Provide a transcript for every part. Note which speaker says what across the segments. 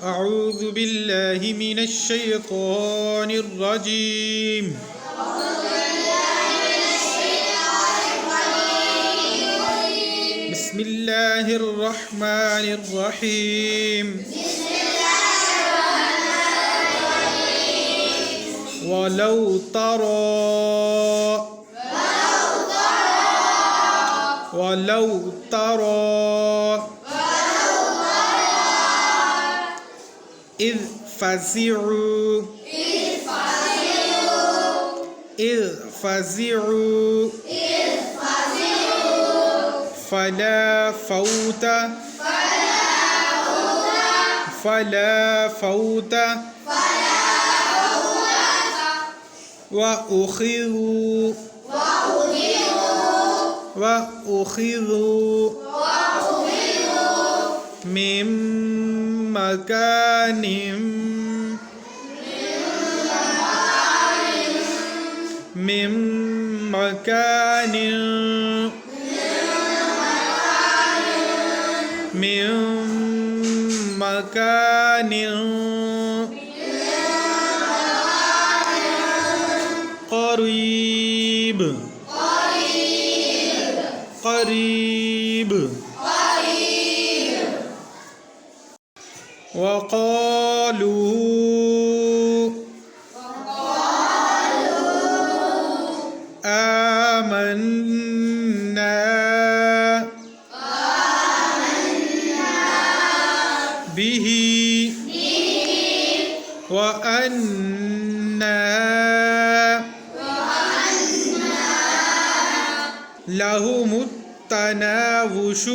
Speaker 1: أعوذ بالله من الشيطان الرجيم. بسم الله الرحمن الرحيم. ولو ترى إذ فزعوا فلا فوت وأخذوا من مكان قريب وقالوا آمنا به وأنى لهم التناوش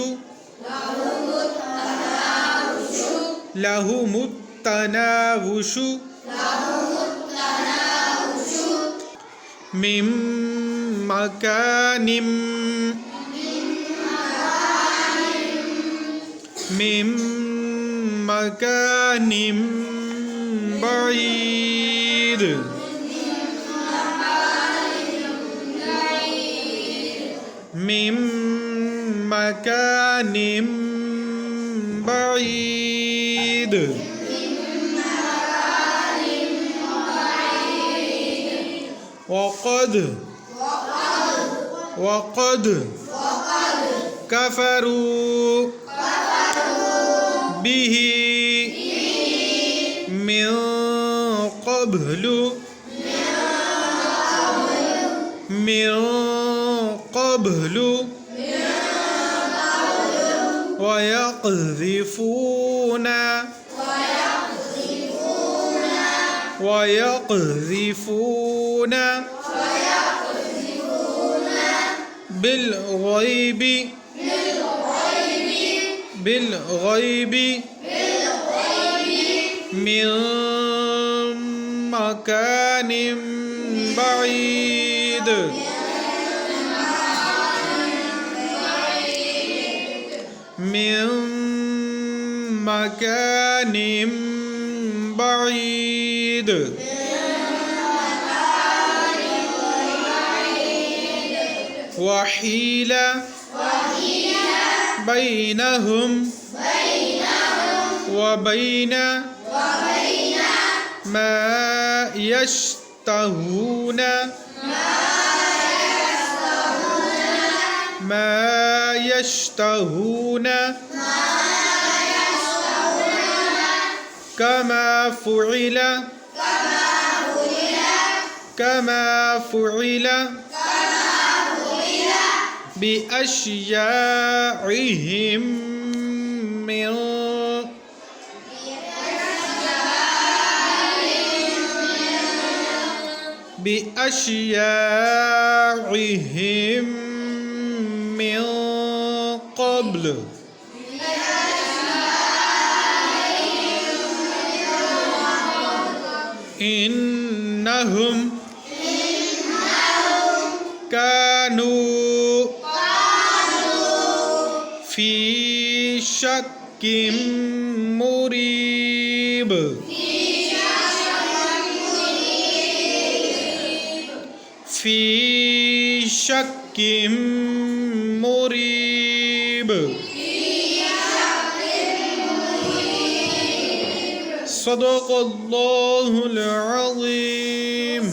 Speaker 1: من مكان بعيد وقد كفروا به من قبل ويقذفون بالغيب من مكان بعيد وحيل بينهم وبين ما يشتهون كما فعل بأشياعهم من قبل إنهم كانوا في شك مريب صدق الله العظيم.